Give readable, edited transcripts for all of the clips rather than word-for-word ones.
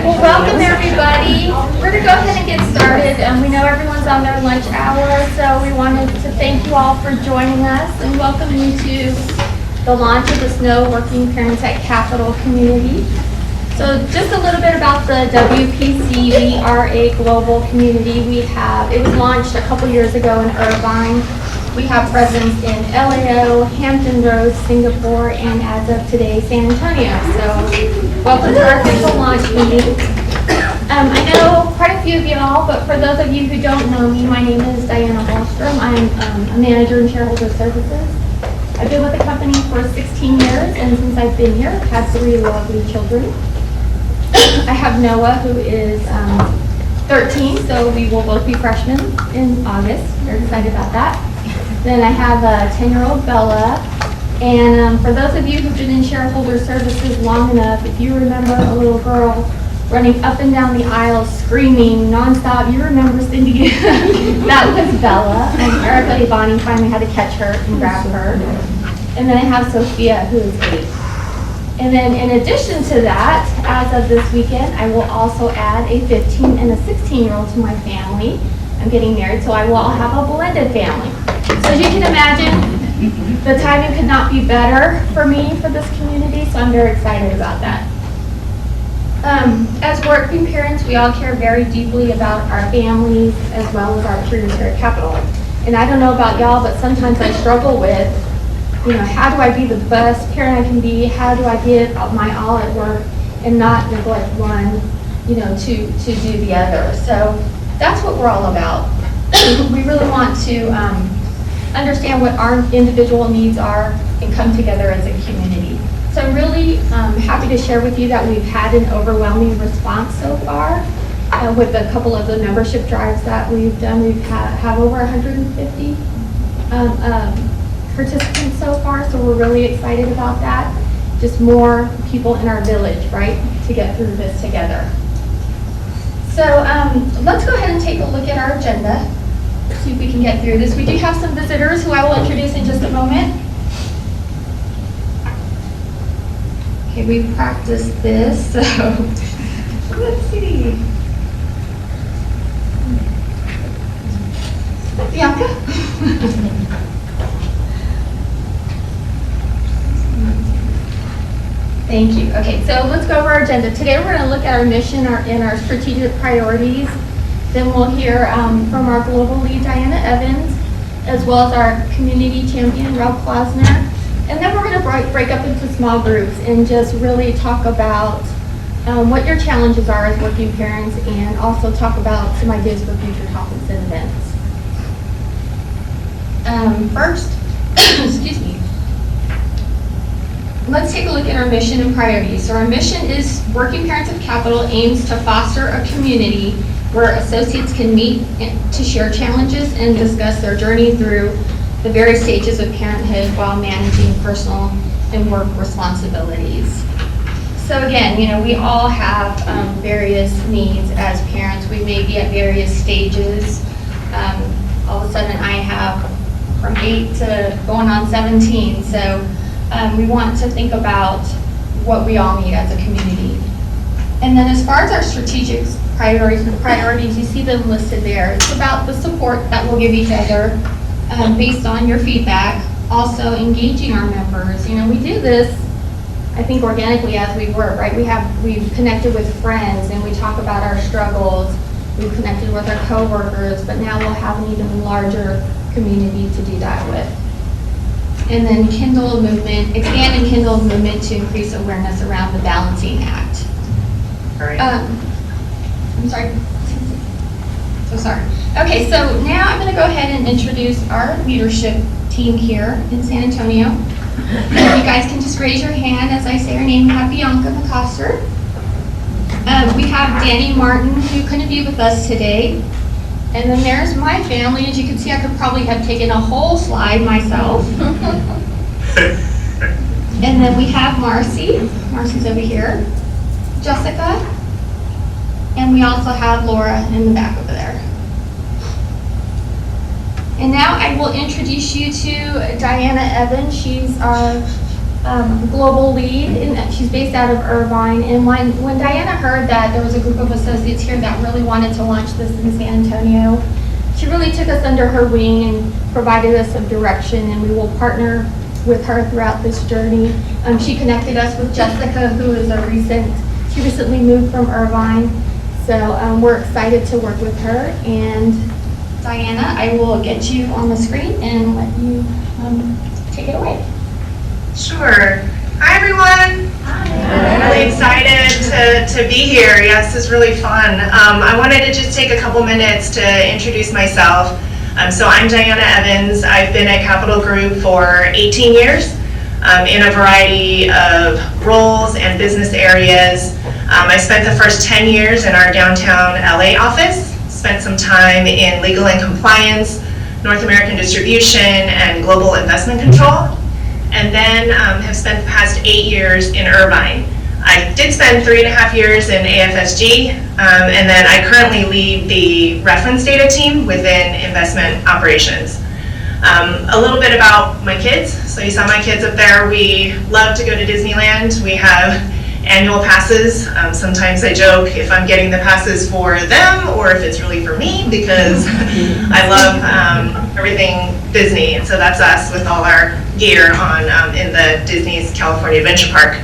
Well, welcome everybody. We're going to go ahead and get started. We know everyone's on their lunch hour, so we wanted to thank you all for joining us and welcome you to the launch of the SNO Working Parents at Capital community. So just a little bit about the WPC. We are a global community. It was launched a couple years ago in Irvine. We have presence in LAO, Hampton Roads, Singapore, and as of today, San Antonio. So welcome to our official launch meeting. I know quite a few of y'all, but for those of you who don't know me, my name is Diana Wallstrom. I'm a manager in shareholder services. I've been with the company for 16 years, and since I've been here, I've had 3 lovely children. I have Noah, who is 13, so we will both be freshmen in August. Very excited about that. Then I have a 10-year-old Bella, and for those of you who've been in shareholder services long enough, if you remember a little girl running up and down the aisles screaming nonstop, you remember Cindy? That was Bella, and Erica Ivani finally had to catch her and grab her. And then I have Sophia, who is 8. And then in addition to that, as of this weekend, I will also add a 15 and a 16-year-old to my family. I'm getting married, so I will have a blended family. So as you can imagine, the timing could not be better for me for this community, so I'm very excited about that. As working parents, we all care very deeply about our families as well as our careers here at Capital. And I don't know about y'all, but sometimes I struggle with, how do I be the best parent I can be? How do I give my all at work and not neglect one, to do the other? So that's what we're all about. We really want to understand what our individual needs are and come together as a community. So I'm really happy to share with you that we've had an overwhelming response so far with a couple of the membership drives that we've done. We've have over 150 participants so far, so we're really excited about that. Just more people in our village, right, to get through this together. So let's go ahead and take a look at our agenda, see if we can get through this. We do have some visitors who I will introduce in just a moment. Okay, we've practiced this, so let's see. Bianca? Thank you. Okay, so let's go over our agenda. Today we're going to look at our mission and our strategic priorities. Then we'll hear from our global lead, Diana Evans, as well as our community champion, Rob Klausner. And then we're going to break up into small groups and just really talk about what your challenges are as working parents and also talk about some ideas for future topics and events. First, excuse me. Let's take a look at our mission and priorities. So our mission is Working Parents of Capital aims to foster a community where associates can meet to share challenges and discuss their journey through the various stages of parenthood while managing personal and work responsibilities. So again, we all have various needs as parents. We may be at various stages. All of a sudden I have from 8 to going on 17. So we want to think about what we all need as a community. And then as far as our strategic priorities, you see them listed there. It's about the support that we'll give each other based on your feedback. Also engaging our members. We do this, I think, organically as we work, right? We've connected with friends and we talk about our struggles. We've connected with our coworkers, but now we'll have an even larger community to do that with. And then kindle a movement, expand and kindle a movement to increase awareness around the Balancing Act. All right. I'm sorry. So sorry. Okay, so now I'm going to go ahead and introduce our leadership team here in San Antonio. You guys can just raise your hand as I say her name. We have Bianca McCoster. We have Danny Martin, who couldn't be with us today. And then there's my family. As you can see, I could probably have taken a whole slide myself. And then we have Marcy. Marcy's over here. Jessica. And we also have Laura in the back over there. And now I will introduce you to Diana Evans. She's our global lead, and she's based out of Irvine. And when Diana heard that there was a group of associates here that really wanted to launch this in San Antonio, she really took us under her wing and provided us some direction, and we will partner with her throughout this journey. She connected us with Jessica, who is she recently moved from Irvine. So we're excited to work with her. And Diana, I will get you on the screen and let you take it away. Sure. Hi, everyone. Hi. I'm really excited to be here. Yes, this is really fun. I wanted to just take a couple minutes to introduce myself. So I'm Diana Evans. I've been at Capital Group for 18 years in a variety of roles and business areas. I spent the first 10 years in our downtown LA office, spent some time in legal and compliance, North American distribution, and global investment control, and then have spent the past 8 years in Irvine. I did spend 3.5 years in AFSG, and then I currently lead the reference data team within investment operations. A little bit about my kids. So you saw my kids up there. We love to go to Disneyland. We have annual passes. Sometimes I joke if I'm getting the passes for them or if it's really for me, because I love everything Disney. And so that's us with all our gear on in the Disney's California Adventure Park.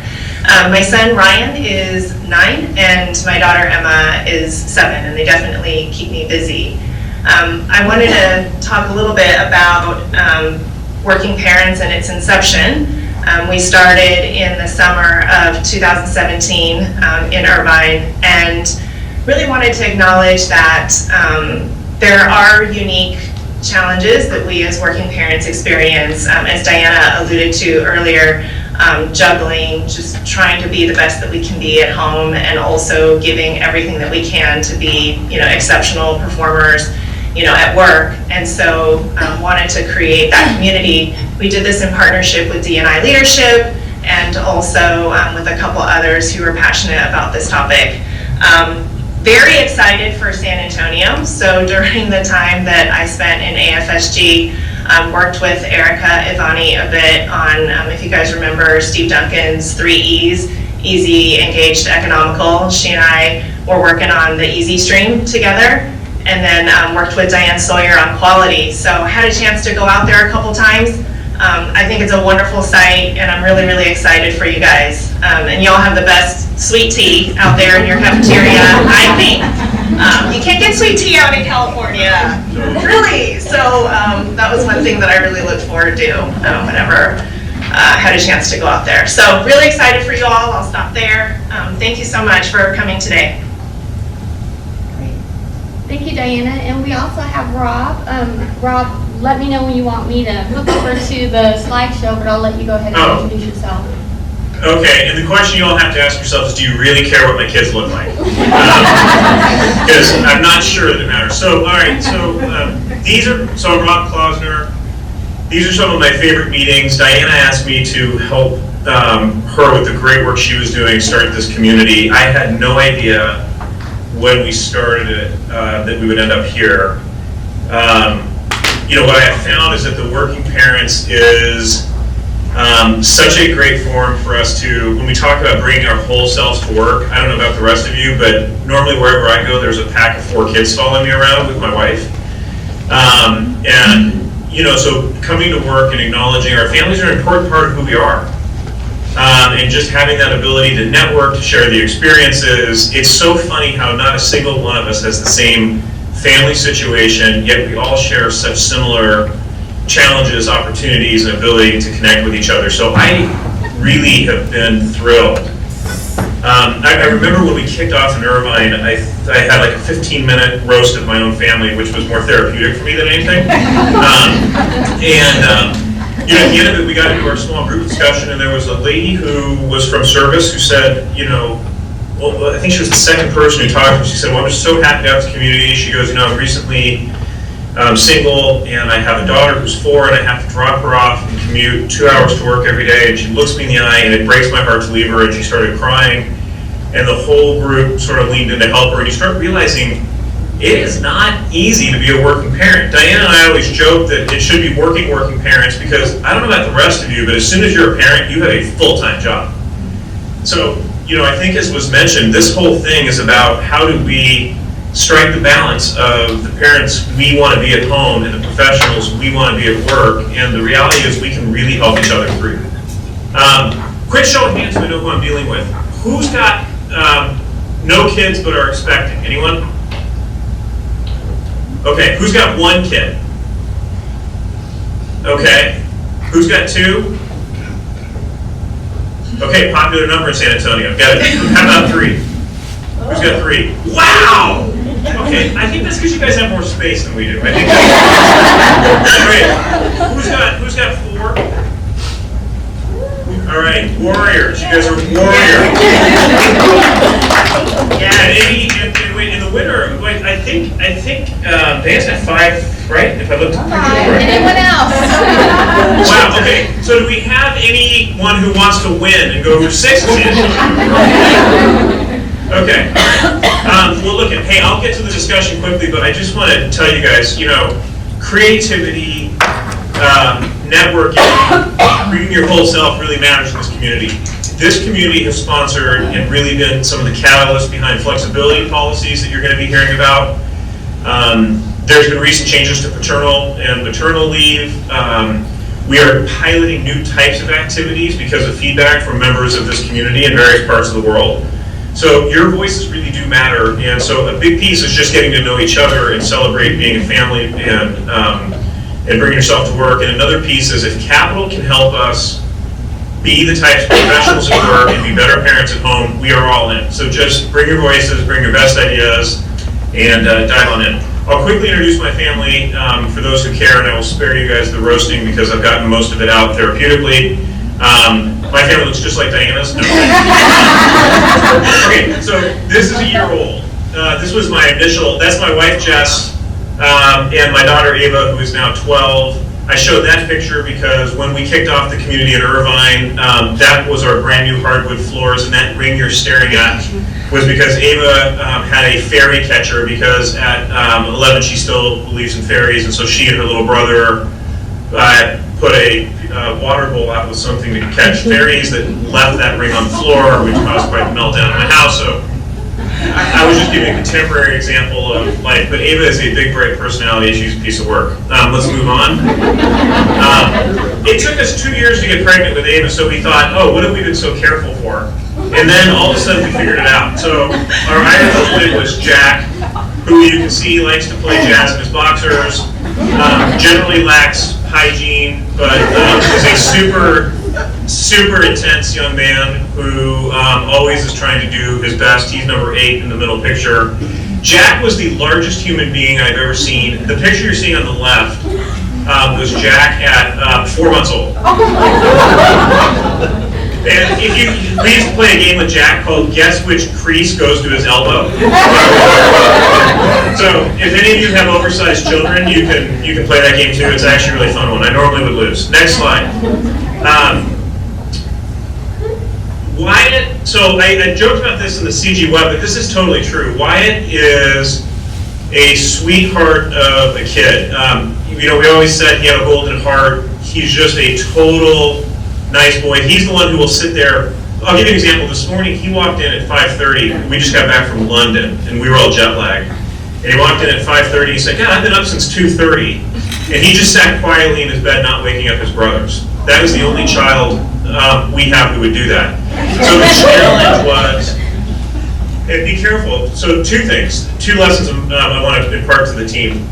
My son Ryan is 9 and my daughter Emma is 7, and they definitely keep me busy. I wanted to talk a little bit about Working Parents and its inception. We started in the summer of 2017 in Irvine, and really wanted to acknowledge that there are unique challenges that we as working parents experience, as Diana alluded to earlier, juggling, just trying to be the best that we can be at home, and also giving everything that we can to be, exceptional performers, at work. And so wanted to create that community. We did this in partnership with D&I Leadership, and also with a couple others who are passionate about this topic. Very excited for San Antonio. So during the time that I spent in AFSG, worked with Erica Ivani a bit on, if you guys remember, Steve Duncan's 3 E's, easy, engaged, economical. She and I were working on the Easy Stream together, and then worked with Diane Sawyer on quality. So had a chance to go out there a couple times. I think it's a wonderful site, and I'm really, really excited for you guys. And y'all have the best sweet tea out there in your cafeteria, I think. You can't get sweet tea out in California, really. So that was one thing that I really looked forward to whenever had a chance to go out there. So really excited for you all. I'll stop there. Thank you so much for coming today. Thank you, Diana. And we also have Rob. Rob, let me know when you want me to look over to the slideshow, but I'll let you go ahead and introduce yourself. Okay, and the question you all have to ask yourselves is, do you really care what my kids look like? Because I'm not sure that it matters. So, all right, so I'm Rob Klausner. These are some of my favorite meetings. Diana asked me to help her with the great work she was doing, start this community. I had no idea when we started it that we would end up here. What I have found is that the Working Parents is such a great forum for us to, when we talk about bringing our whole selves to work. I don't know about the rest of you, but normally wherever I go, there's a pack of 4 kids following me around with my wife. So coming to work and acknowledging our families are an important part of who we are. And just having that ability to network, to share the experiences. It's so funny how not a single one of us has the same family situation, yet we all share such similar challenges, opportunities, and ability to connect with each other. So I really have been thrilled. I remember when we kicked off in Irvine, I had like a 15-minute roast of my own family, which was more therapeutic for me than anything. At the end of it, we got into our small group discussion, and there was a lady who was from service who said, I think she was the second person who talked, and she said, well, I'm just so happy to have this community. She goes, I'm recently single, and I have a daughter who's 4, and I have to drop her off and commute 2 hours to work every day, and she looks me in the eye, and it breaks my heart to leave her, and she started crying, and the whole group sort of leaned in to help her, and you start realizing it is not easy to be a working parent. Diane and I always joke that it should be working parents, because I don't know about the rest of you, but as soon as you're a parent, you have a full-time job. So, I think as was mentioned, this whole thing is about how do we strike the balance of the parents we want to be at home and the professionals we want to be at work, and the reality is we can really help each other through. Quick show of hands so we know who I'm dealing with. Who's got no kids but are expecting? Anyone? Okay, who's got one kid? Okay, who's got two? Okay, popular number in San Antonio. Got it. How about three? Who's got three? Wow! Okay, I think that's because you guys have more space than we do. I think that's great. Who's got four? All right, warriors. You guys are warriors. Yeah, in the winter, I think Dan's got five, right? If I looked at the picture right. Anyone else? Wow, okay. So do we have anyone who wants to win and go for 6 kids? Okay, all right. Well, look, hey, I'll get to the discussion quickly, but I just want to tell you guys, creativity, networking, bringing your whole self really matters in this community. This community has sponsored and really been some of the catalysts behind flexibility policies that you're going to be hearing about. There's been recent changes to paternal and maternal leave. We are piloting new types of activities because of feedback from members of this community in various parts of the world. So your voices really do matter, and so a big piece is just getting to know each other and celebrate being a family and bring yourself to work. And another piece is if capital can help us be the types of professionals at work and be better parents at home, we are all in. So just bring your voices, bring your best ideas, and dive on in. I'll quickly introduce my family for those who care, and I will spare you guys the roasting because I've gotten most of it out therapeutically. My family looks just like Diana's. No. Okay, so this is a year old. This was my initial, that's my wife Jess, and my daughter Ava, who is now 12. I showed that picture because when we kicked off the community in Irvine, that was our brand new hardwood floors, and that ring you're staring at was because Ava had a fairy catcher, because at 11 she still believes in fairies, and so she and her little brother put a water bowl out with something to catch fairies that left that ring on the floor, which caused quite a meltdown in my house. So I was just giving a contemporary example of life, but Ava is a big, bright personality. She's a piece of work. Let's move on. It took us 2 years to get pregnant with Ava, so we thought, oh, what have we been so careful for? And then all of a sudden we figured it out. So our Idaho twin was Jack, who you can see likes to play jazz in his boxers, generally lacks hygiene, but is a super intense young man who always is trying to do his best. He's number 8 in the middle picture. Jack was the largest human being I've ever seen. The picture you're seeing on the left was Jack at 4 months old. And if we used to play a game with Jack called Guess Which Crease Goes to His Elbow. So if any of you have oversized children, you can play that game too. It's actually a really fun one. I normally would lose. Next slide. Wyatt, so I joked about this in the CG Web, but this is totally true. Wyatt is a sweetheart of a kid. We always said he had a golden heart. He's just a total nice boy. He's the one who will sit there. I'll give you an example. This morning, he walked in at 5:30. We just got back from London, and we were all jet lagged. And he walked in at 5:30. He said, God, I've been up since 2:30. And he just sat quietly in his bed, not waking up his brothers. That is the only child we have who would do that. So the challenge was, and be careful. So 2 things, 2 lessons I want to impart to the team.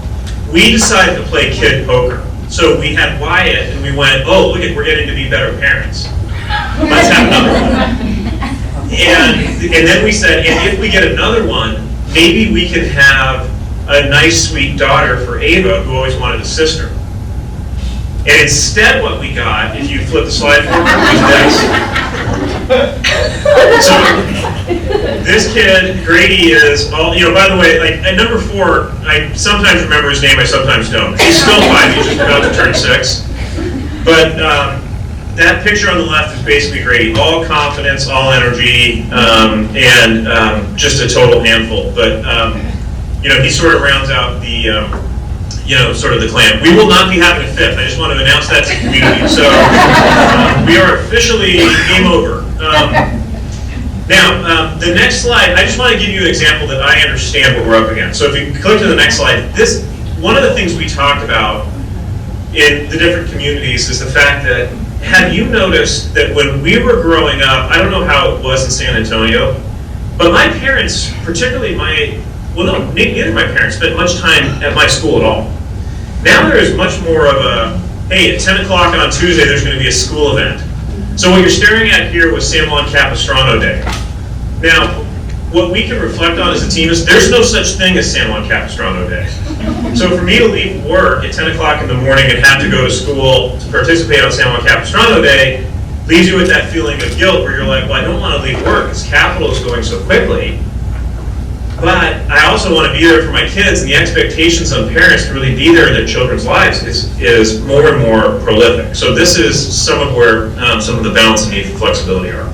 We decided to play kid poker. So we had Wyatt, and we went, oh, look we're getting to be better parents. Let's have another one. And then we said, and if we get another one, maybe we can have a nice, sweet daughter for Ava, who always wanted a sister. And instead what we got, if you flip the slide forward, was this. So this kid, Grady, is all, by the way, like at number 4, I sometimes remember his name, I sometimes don't. He's still 5, he's just about to turn 6. But that picture on the left is basically Grady. All confidence, all energy, and just a total handful. But he sort of rounds out the, sort of the clan. We will not be having a fifth. I just want to announce that to the community. So we are officially game over. Now, the next slide, I just want to give you an example that I understand what we're up against. So if you click to the next slide, one of the things we talked about in the different communities is the fact that, have you noticed that when we were growing up, I don't know how it was in San Antonio, but my parents, particularly neither of my parents spent much time at my school at all. Now there is much more of a, hey, at 10 o'clock on Tuesday there's going to be a school event. So what you're staring at here was San Juan Capistrano Day. Now, what we can reflect on as a team is there's no such thing as San Juan Capistrano Day. So for me to leave work at 10 o'clock in the morning and have to go to school to participate on San Juan Capistrano Day leaves you with that feeling of guilt where you're like, well, I don't want to leave work because Capital is going so quickly. But I also want to be there for my kids, and the expectations on parents to really be there in their children's lives is more and more prolific. So this is some of where some of the balance and need for flexibility are.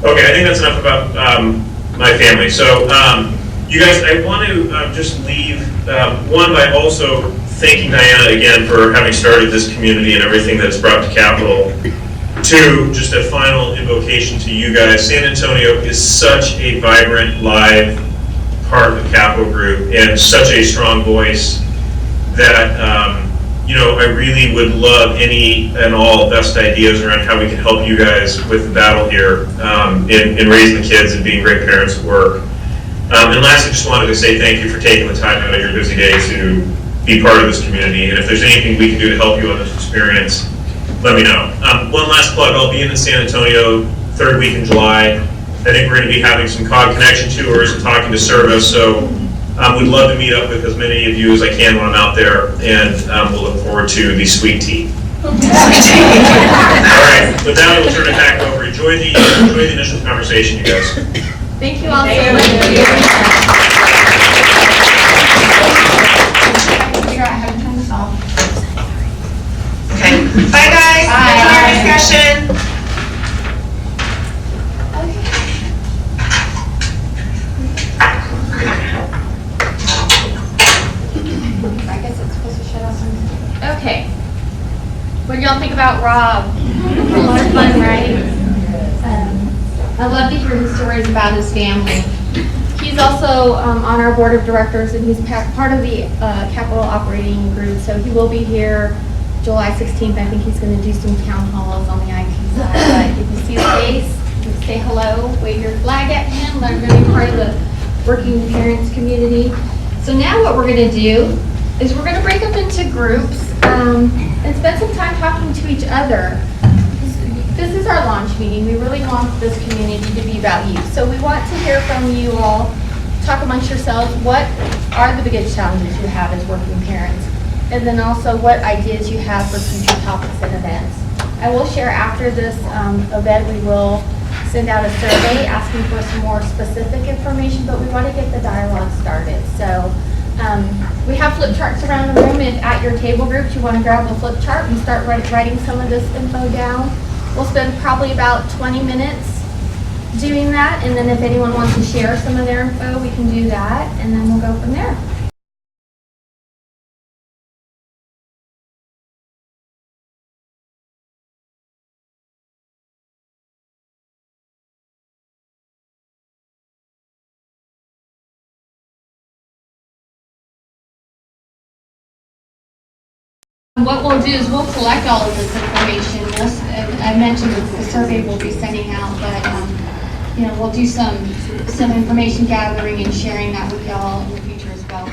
Okay, I think that's enough about my family. So you guys, I want to just leave, one, by also thanking Diana again for having started this community and everything that's brought to Capital. Two, just a final invocation to you guys. San Antonio is such a vibrant, live part of the Capital Group and such a strong voice that I really would love any and all best ideas around how we can help you guys with the battle here in raising the kids and being great parents at work. And lastly, just wanted to say thank you for taking the time out of your busy day to be part of this community. And if there's anything we can do to help you on this experience, let me know. One last plug, I'll be in San Antonio third week in July. I think we're going to be having some COG Connection tours and talking to service, so we'd love to meet up with as many of you as I can when I'm out there, and we'll look forward to the sweet tea. All right, with that, I will turn it back over. Enjoy the initial conversation, you guys. Thank you all so much. Figure out how to turn this off. Okay, bye guys, enjoy your discussion. I guess it's supposed to shut off. Okay. What do y'all think about Rob? A lot of fun, right? I love to hear the stories about his family. He's also on our board of directors, and he's part of the Capital Operating Group, so he will be here July 16th. I think he's going to do some town halls on the IT side, but if you see his face, say hello, wave your flag at him, let him know you're part of the working parents community. So now what we're going to do is we're going to break up into groups and spend some time talking to each other. This is our launch meeting. We really want this community to be about you. So we want to hear from you all, talk amongst yourselves, what are the biggest challenges you have as working parents? And then also what ideas you have for future topics and events. I will share after this event, we will send out a survey asking for some more specific information, but we want to get the dialogue started. So we have flip charts around the room. If at your table groups you want to grab the flip chart and start writing some of this info down. We'll spend probably about 20 minutes doing that, and then if anyone wants to share some of their info, we can do that, and then we'll go from there. What we'll do is we'll collect all of this information. I mentioned that the survey we'll be sending out, but we'll do some information gathering and sharing that with y'all in the future as well.